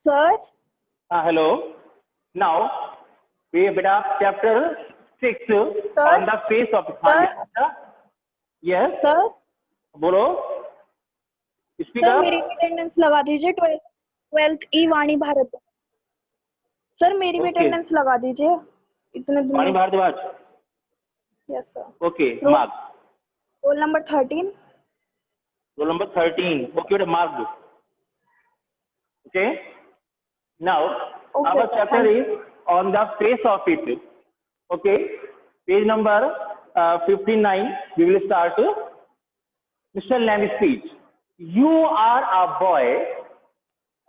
Sir, Hello. Now we have chapter 6 sir, on the face of हाँ जी sir, बेटा yes sir, बोलो speak sir up मेरी भी अटेंडेंस लगा दीजिए। Twelfth E Vani Bharat. Sir मेरी भी okay अटेंडेंस लगा दीजिए इतने वाणी दिनों। Bhardwaj yes sir. okay roll mark roll number 13। roll number 13 okay बेटा marked okay now okay our sir, chapter thank is on the face of it okay page number 59 we will start Mr. Lamb speech. You are a boy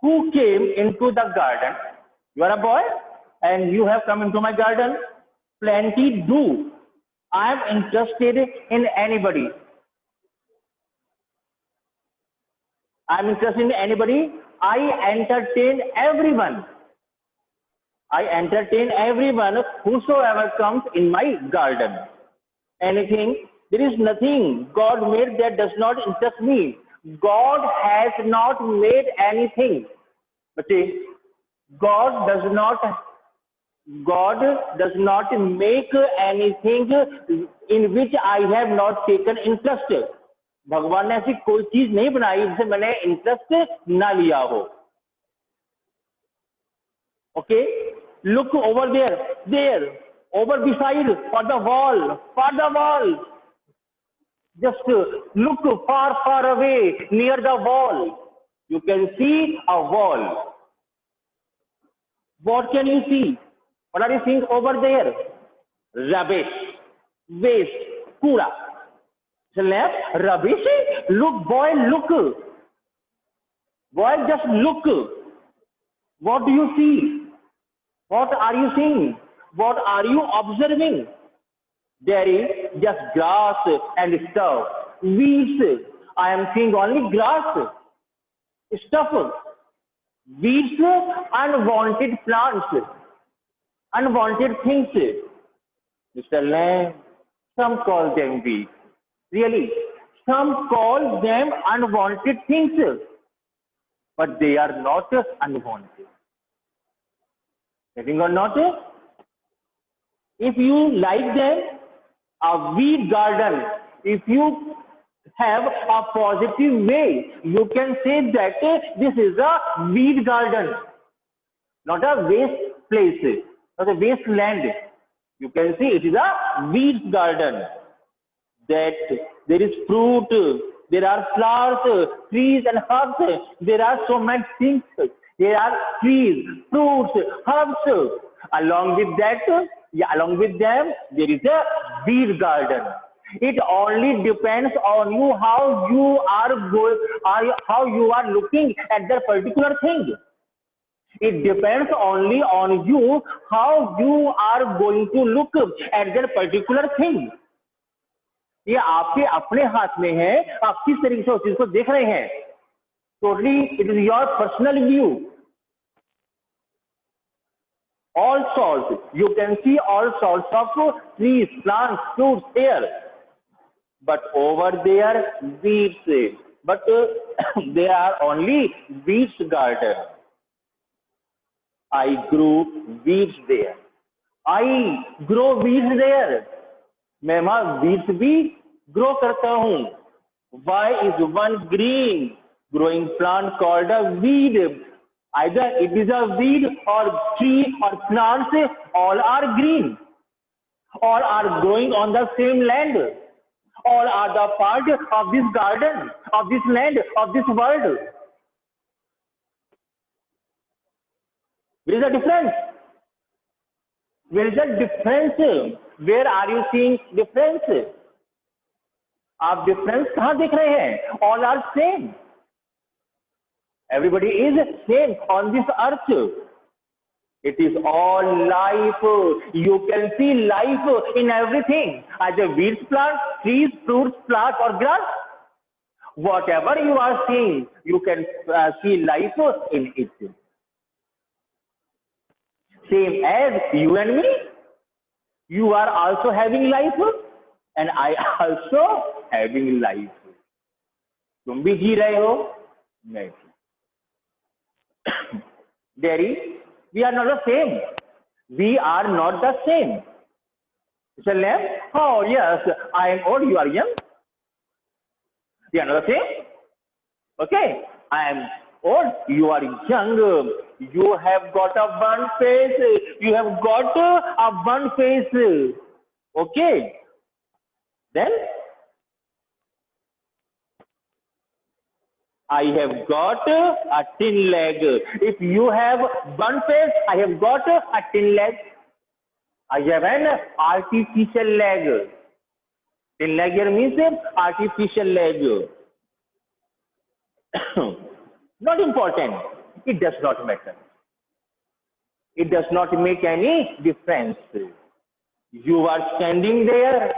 who came into the garden. You are a boy and you have come into my garden. Plenty do. I am interested in anybody. I am interested in anybody. I entertain everyone. I entertain everyone whosoever comes in my garden. Anything. There is nothing God made that does not interest me. God has not made anything. But God does not God does not make anything in which I have not taken interest. भगवान ने ऐसी कोई चीज नहीं बनाई जिसे मैंने interest ना लिया हो. Okay, look over there, over beside, for the wall. Just look far away near the wall. You can see a wall. What can you see? What are you seeing over there? Rubbish, waste, kura. Left, rubbish. Look, boy, look. Boy, just look. What do you see? What are you seeing? What are you observing? There is just grass and stuff. Weeds. I am seeing only grass. Stuff. Weeds, unwanted plants, unwanted things. Mr. Lamb, some call them weeds. Really, some call them unwanted things, but they are not unwanted. Getting or not? If you like them, a weed garden, if you have a positive way, you can say that this is a weed garden, not a waste place, not a wasteland. You can see it is a weed garden. That there is fruit, there are flowers, trees and herbs. There are so many things. There are trees, fruits, herbs. Along with that, along with them, there is a weed garden. It only depends on you how you how you are looking at that particular thing. It depends only on you how you are going to look at that particular thing. ये आपके अपने हाथ में है, आप किस तरीके से उस चीज को देख रहे हैं. Totally it is your personal view. All sorts, you can see all sorts of trees, plants, fruits here, but over there weeds. But there are only weeds garden. I grew weeds there. I grow weeds there. मैं वहां weeds भी grow करता हूँ. Why is one green growing plant called a weed? Either it is a weed or tree or plants, all are green, all are growing on the same land, all are the part of this garden, of this land, of this world. There is a difference. There is a difference. Where are you seeing difference? आप difference कहाँ देख रहे हैं? All are same. Everybody is same on this earth. It is all life. You can see life in everything. Either weeds, plants, trees, fruits, flowers, or grass. Whatever you are seeing, you can see life in it. Same as you and me. You are also having life, and I also having life. तुम भी जी रहे हो, मैं भी. Derry, we are not the same. We are not the same. Mr. Lamb, oh yes, I am old, you are young. We are not the same. Okay, I am old, you are young. You have got a burnt face. You have got a burnt face. Okay, then I have got a thin leg. If you have burnt face, I have got a thin leg. I have an artificial leg. Thin leg here means artificial leg. Not important. It does not matter. It does not make any difference. You are standing there.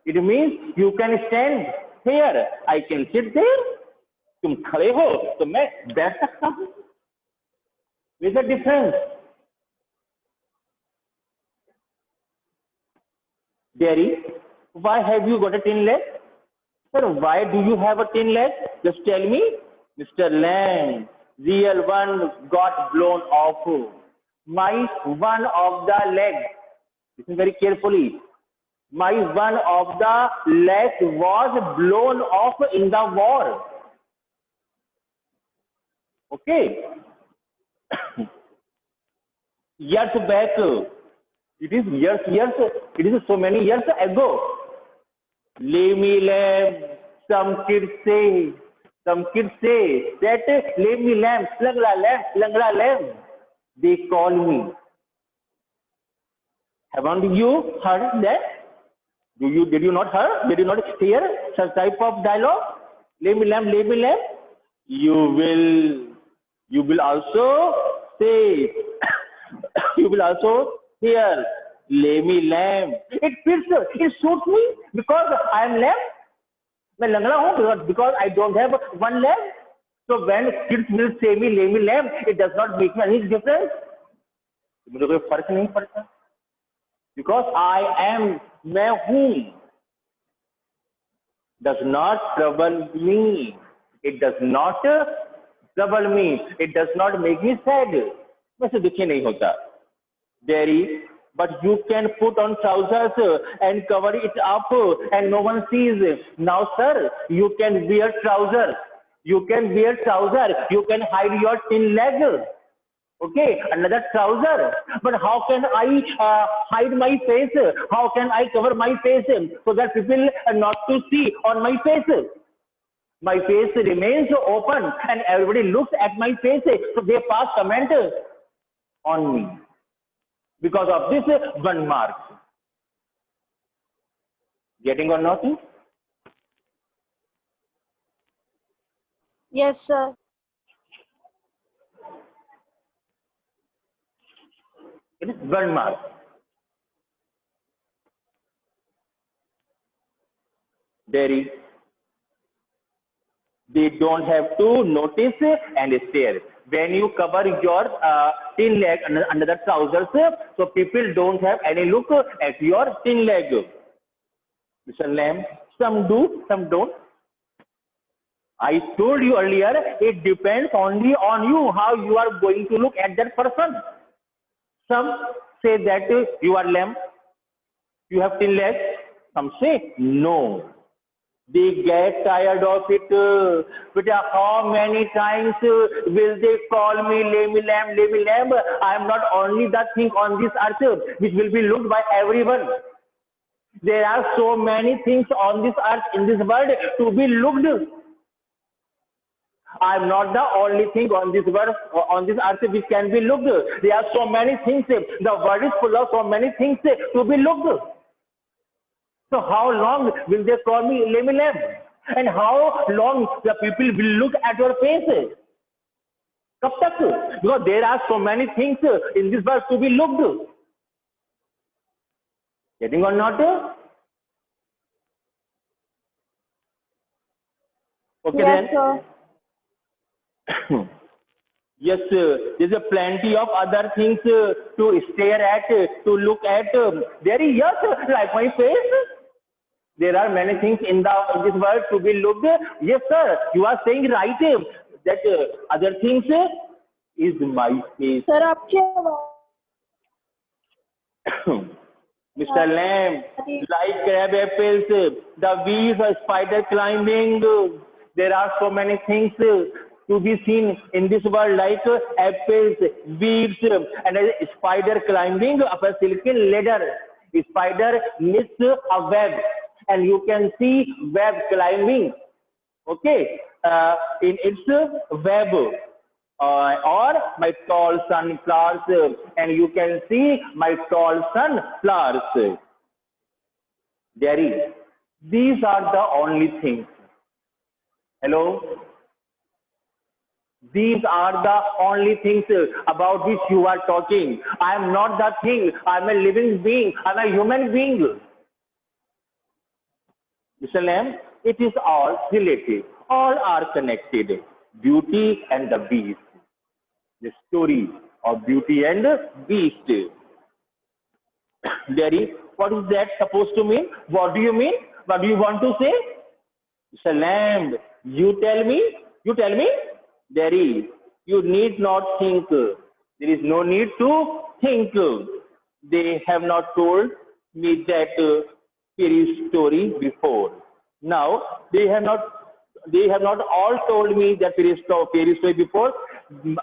It means you can stand here. I can sit there. तुम खड़े हो तो मैं बैठ सकता हूं. With a difference. Derry, why have you got a thin leg? Sir, why do you have a thin leg? Just tell me. Mr. Lamb, real one got blown off. My one of the leg, listen very carefully. My one of the leg was blown off in the war. Okay. Years back, it is years, it is so many years ago. Lemmy Lamb, some kids say that Lemmy Lamb, Slangla Lamb, they call me. Haven't you heard that? Did you not hear such type of dialogue? Lemmy Lamb, you will also say, you will also hear Lemmy Lamb. It fits, it suits me because I am lamb. मैं लंगड़ा हूँ because I don't have one leg. So when kids will say me Lemmy Lamb, it does not make me any difference. मुझे कोई फर्क नहीं पड़ता. Because I am, मैं हूँ, does not trouble me. It does not trouble me. It does not make me sad. वैसे दुखी नहीं होता. Derry, but you can put on trousers and cover it up and no one sees. Now, sir, you can wear trousers. You can wear trousers. You can hide your thin leg. Okay, another trouser. But how can I hide my face? How can I cover my face so that people are not to see on my face? My face remains open and everybody looks at my face. So they pass comment on me. Because of this one mark. Getting or not? Yes, sir. It is one mark. Derry, they don't have to notice and stare. When you cover your thin leg under the trousers, so people don't have any look at your thin leg. Mr. Lamb, some do, some don't. I told you earlier, it depends only on you how you are going to look at that person. Some say that you are lamb, you have thin legs. Some say no. They get tired of it. But how many times will they call me Lemmy Lamb? I am not only the thing on this earth which will be looked by everyone. There are so many things on this earth, in this world, to be looked. I am not the only thing on this world, on this earth which can be looked. There are so many things. The world is full of so many things to be looked. So how long will they call me Lemmy Lamb? And how long the people will look at your faces? Kab tak? Because there are so many things in this world to be looked. Getting or not? Okay, Yes, then. sir. Yes, there's a plenty of other things to stare at, to look at. There is, yes, like my face. There are many things in this world to be looked. Yes, sir, you are saying right that other things is my face. Sir आपकी आवाज Mr. Lamb, like crab apples, the weeds, a spider climbing. There are so many things to be seen in this world, like apples, weeds, and a spider climbing up a silken ladder. A spider knits a web, and you can see web climbing. Okay, in its web. Or my tall sunflowers, and you can see my tall sunflowers. Jerry, these are the only things. Hello? These are the only things about which you are talking. I am not the thing. I am a living being. I am a human being. Mr. Lamb, it is all relative. All are connected. Beauty and the beast. The story of Beauty and the Beast. Jerry, what is that supposed to mean? What do you mean? What do you want to say? Mr. Lamb, you tell me. You tell me. Jerry, you need not think. There is no need to think. They have not told me that fairy story before. Now they have not all told me that fairy story before.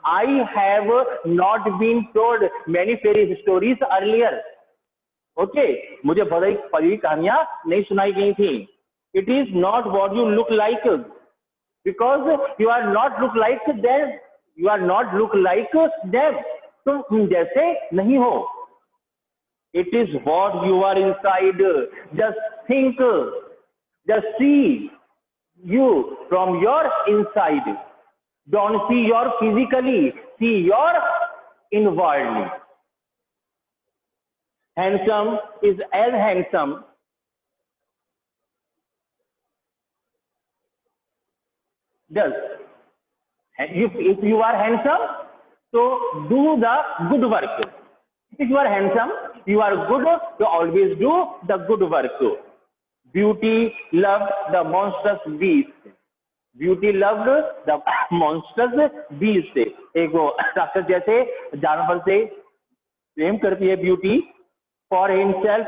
I have not been told many fairy stories earlier. Okay, मुझे बहुत सारी कहानियां नहीं सुनाई गई थी. It is not what you look like, because you are not look like them. You are not look like them. तुम जैसे नहीं हो. It is what you are inside. Just think. Just see you from your inside. Don't see your physically, see your inwardly. Handsome is as handsome. Does. If you are handsome, so do the good work. If you are handsome, you are good, so always do the good work. Beauty loved the monstrous beast. Beauty loved the monstrous beast. एक वो राक्षस जैसे जानवर से प्रेम करती है beauty for himself,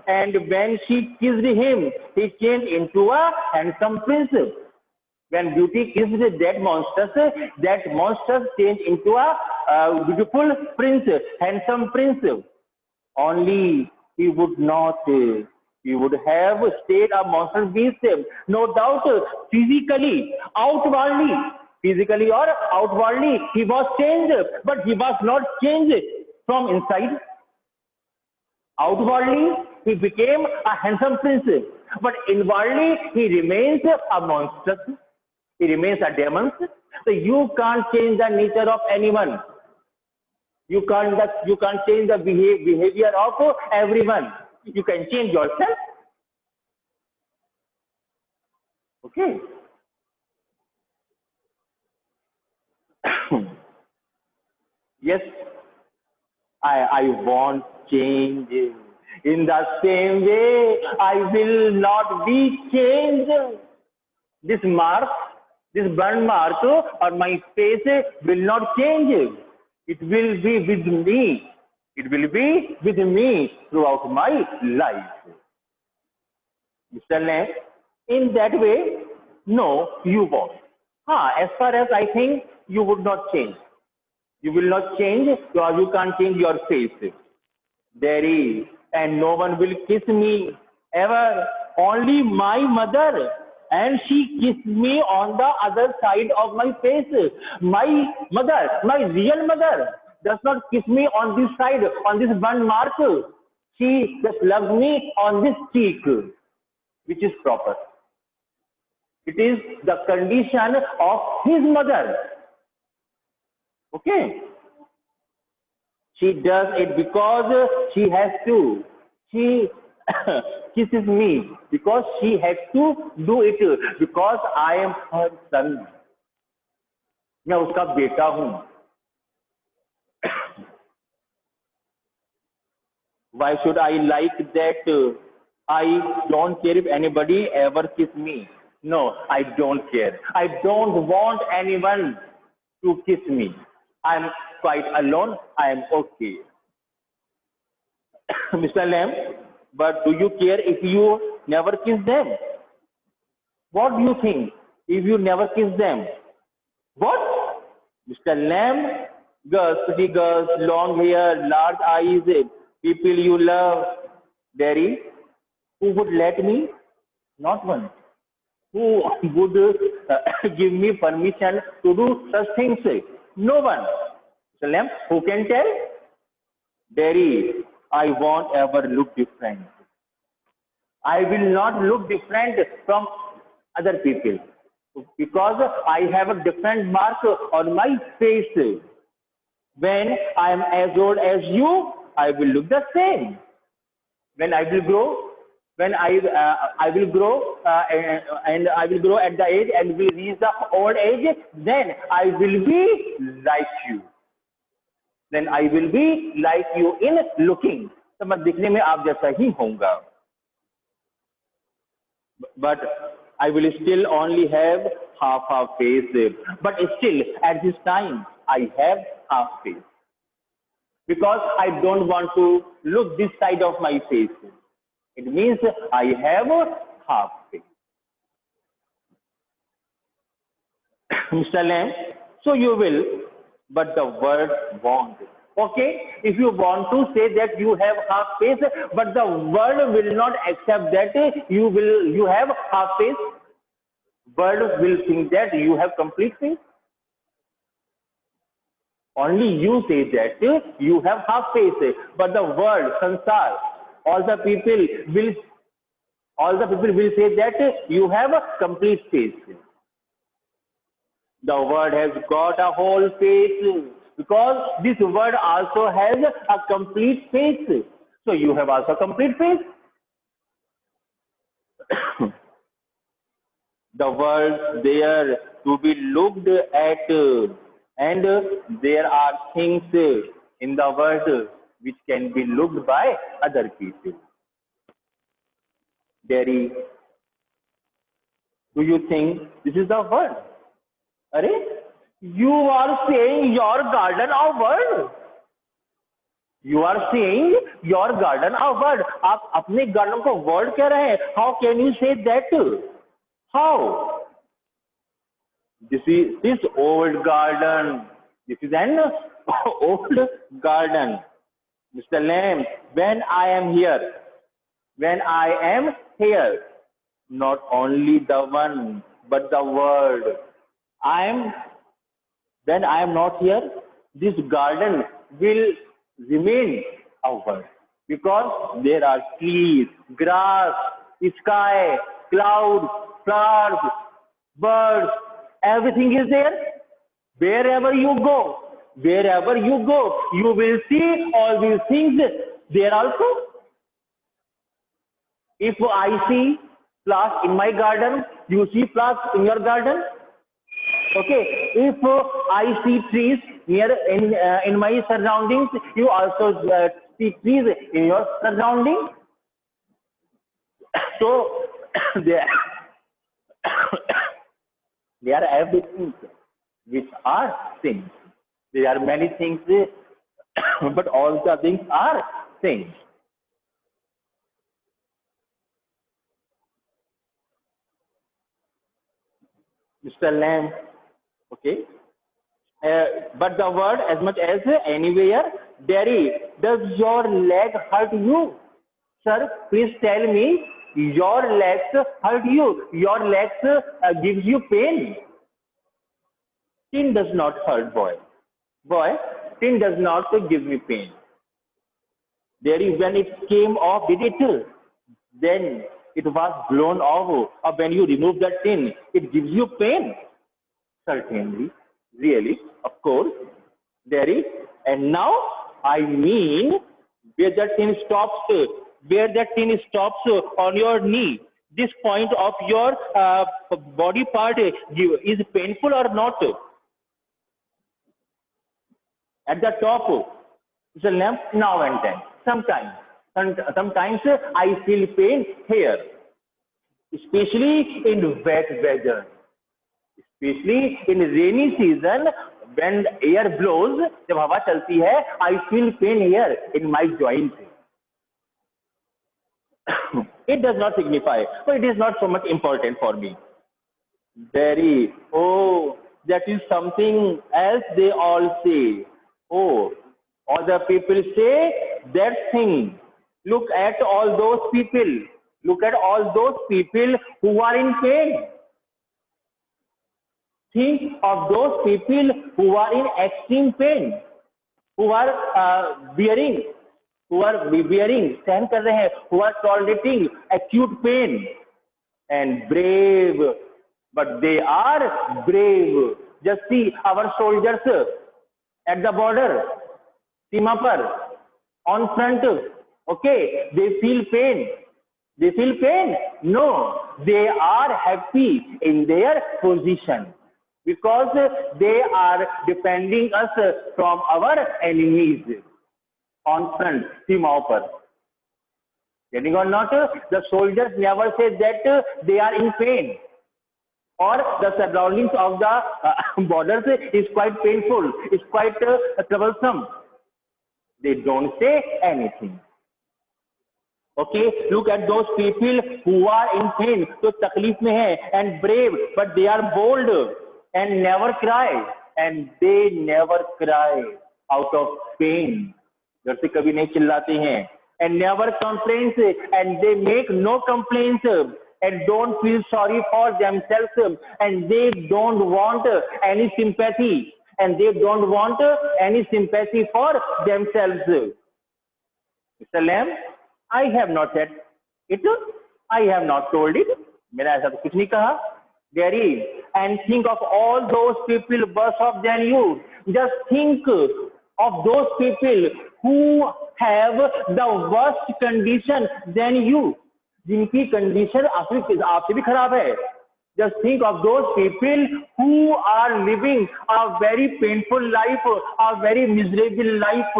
and when she kissed him, he changed into a handsome prince. When Beauty kissed that monster changed into a beautiful prince, handsome prince. Only he would not. He would have stayed a monster beast, no doubt, physically or outwardly, he was changed, but he was not changed from inside. Outwardly, he became a handsome prince, but inwardly, he remains a monster. He remains a demon. So you can't change the nature of anyone. You can't change the behavior of everyone. You can change yourself. Okay. Yes, I want change. In the same way, I will not be changed. This mark, this burn mark on my face will not change. It will be with me. It will be with me throughout my life. Mr. Lamb, in that way, no, you won't. As far as I think, you would not change. You will not change, or you can't change your face. There is, and no one will kiss me ever. Only my mother, and she kissed me on the other side of my face. My mother, my real mother, does not kiss me on this side, on this burn mark. She just loves me on this cheek, which is proper. It is the condition of his mother. Okay? She does it because she has to. She kisses me because she has to do it, because I am her son. मैं उसका बेटा हूं. Why should I like that? I don't care if anybody ever kiss me. No, I don't care. I don't want anyone to kiss me. I'm quite alone. I am okay. Mr. Lamb, but do you care if you never kiss them? What do you think if you never kiss them? What? Mr. Lamb, girls, pretty girls, long hair, large eyes, people you love. Daddy, who would let me? Not one. Who would give me permission to do such things? No one. Mr. Lamb, who can tell? Daddy, I won't ever look different. I will not look different from other people because I have a different mark on my face. When I am as old as you, I will look the same. When I will grow, when I will grow and I will grow at the age and will reach the old age, then I will be like you. Then I will be like you in looking. तो मैं दिखने में आप जैसा ही होऊंगा. But I will still only have half a face. But still, at this time, I have half face because I don't want to look this side of my face. It means I have a half face. Mr. Lamb, so you will, but the word won't. Okay, if you want to say that you have half face, but the word will not accept that you have half face. Word will think that you have complete face. Only you say that you have half face, but the word, sansar, all the people will say that you have a complete face. The word has got a whole face because this word also has a complete face. So you have also complete face. The words there to be looked at, and there are things in the world which can be looked by other people. Daddy, do you think this is the word? Are you are saying your garden a word? You are saying your garden a word. आप अपने garden को word कह रहे हैं. How can you say that? How? This is this old garden. This is an old garden. Mr. Lamb, when I am here, not only the one, but the word. When I am not here, this garden will remain a word because there are trees, grass, sky, clouds, flowers, birds, everything is there. Wherever you go, you will see all these things there also. If I see flowers in my garden, you see flowers in your garden. Okay, if I see trees in my surroundings, you also see trees in your surroundings. So there are everything which are things. There are many things, but all the things are things. Mr. Lamb, okay. But the word as much as anywhere. Daddy, does your leg hurt you? Sir, please tell me, your legs hurt you? Your legs gives you pain? Tin does not hurt, boy. Boy, tin does not give me pain. Daddy, when it came off, did it? Then it was blown off. Or when you remove that tin, it gives you pain. Certainly, really, of course, Daddy. And now, I mean, where that tin stops on your knee, this point of your body part is painful or not? At the top, it's a lamp now and then. Sometimes I feel pain here, especially in wet weather. Especially in rainy season, when air blows, जब हवा चलती है, I feel pain here in my joint. It does not signify, so it is not so much important for me. Very, oh, that is something else they all say. Oh, other people say that thing. Look at all those people. Look at all those people who are in pain. Think of those people who are in extreme pain, who are bearing, सहन कर रहे हैं, who are tolerating acute pain, and brave, but they are brave. Just see our soldiers at the border, सीमा पर, on front. Okay, they feel pain. They feel pain? No, they are happy in their position because they are defending us from our enemies on front, सीमाओं पर. Getting or not, the soldiers never say that they are in pain or the surroundings of the borders is quite painful, is quite troublesome. They don't say anything. Okay, look at those people who are in pain, तो तकलीफ में हैं, and brave, but they are bold and never cry, and they never cry out of pain. घर से कभी नहीं चिल्लाते हैं, and never complains, and they make no complaints, and don't feel sorry for themselves, and they don't want any sympathy, and they don't want any sympathy for themselves. Mr. Lamb, I have not said it. I have not told it. मैंने ऐसा तो कुछ नहीं कहा. Gary, and think of all those people worse off than you. Just think of those people who have the worst condition than you. जिनकी condition आपसे भी खराब है. Just think of those people who are living a very painful life, a very miserable life.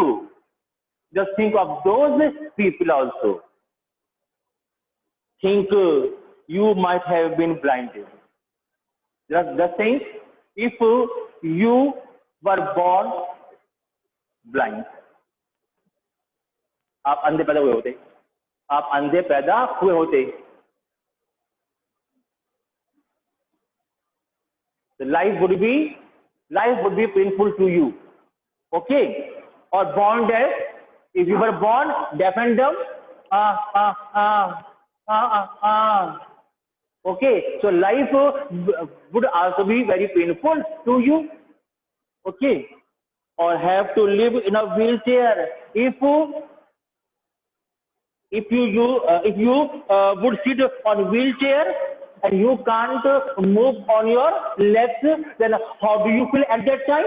Just think of those people also. Think you might have been blinded. Just think if you were born blind. आप अंधे पैदा हुए होते, आप अंधे पैदा हुए होते. The life would be painful to you. Okay? Or born deaf. If you were born deaf and dumb, okay, so life would also be very painful to you. Okay, or have to live in a wheelchair. If you would sit on wheelchair and you can't move on your legs, then how do you feel at that time?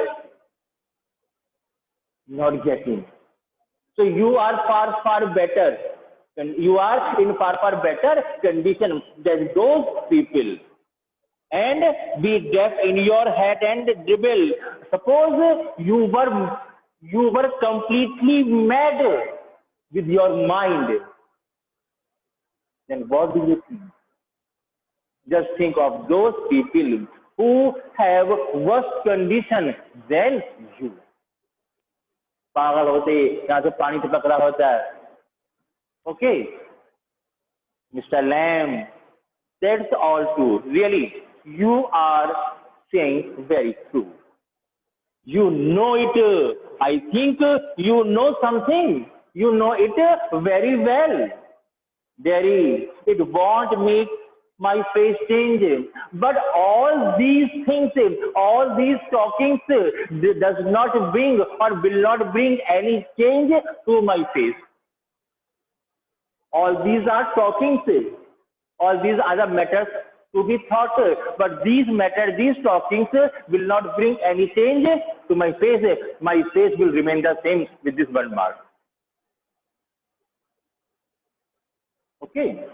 Not getting. So you are far better, and you are in far better condition than those people. And be deaf in your head and dribble. Suppose you were completely mad with your mind. Then what do you think? Just think of those people who have worse condition than you. पागल होते, यहाँ से पानी टपक रहा होता है. Okay, Mr. Lamb, that's all true. Really, you are saying very true. You know it. I think you know something. You know it very well. Very. It won't make my face change. But all these things, all these talkings does not bring or will not bring any change to my face. All these are talkings. All these are the matters to be thought. But these matters, these talkings will not bring any change to my face. My face will remain the same with this one mark. Okay.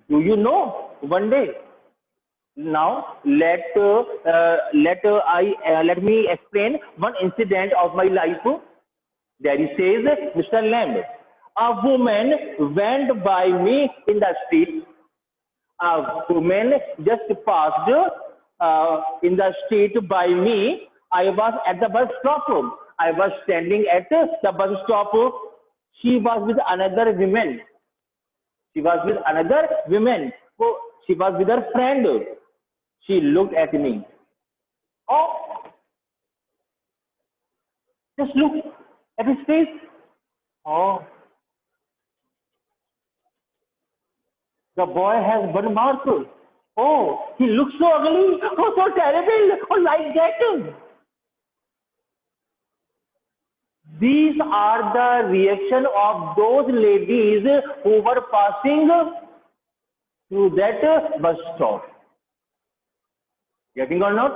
Do you know one day? Now let me explain one incident of my life. There he says, Mr. Lamb, a woman went by me in the street. A woman just passed in the street by me. I was at the bus stop. I was standing at the bus stop. She was with another woman. She was with another woman. So she was with her friend. She looked at me. Oh, just look at his face. Oh, the boy has burn mark. Oh, he looks so ugly. Oh, so terrible. Oh, like that. These are the reaction of those ladies who were passing through that bus stop. Getting or not?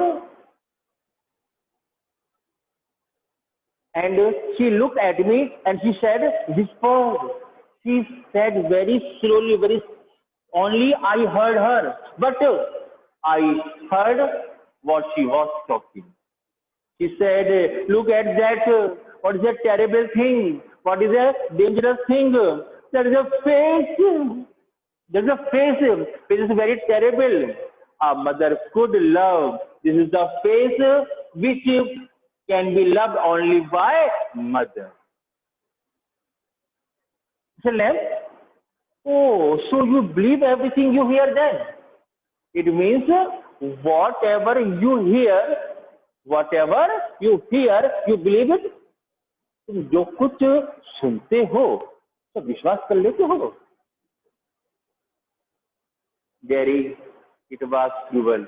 And she looked at me and she said, whispered. She said very slowly, very only I heard her, but I heard what she was talking. She said, look at that. What is a terrible thing? What is a dangerous thing? There is a face. There is a face which is very terrible. A mother could love. This is the face which can be loved only by mother. Salem, oh, so you believe everything you hear then? It means whatever you hear, you believe it. तुम जो कुछ सुनते हो तो विश्वास कर लेते हो. Gary, it was cruel.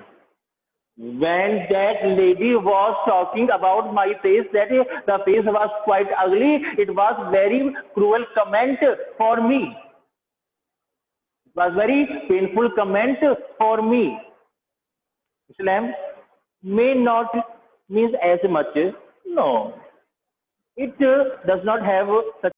When that lady was talking about my face, that the face was quite ugly, it was very cruel comment for me. It was very painful comment for me. Islam may not means as much. No, it does not have such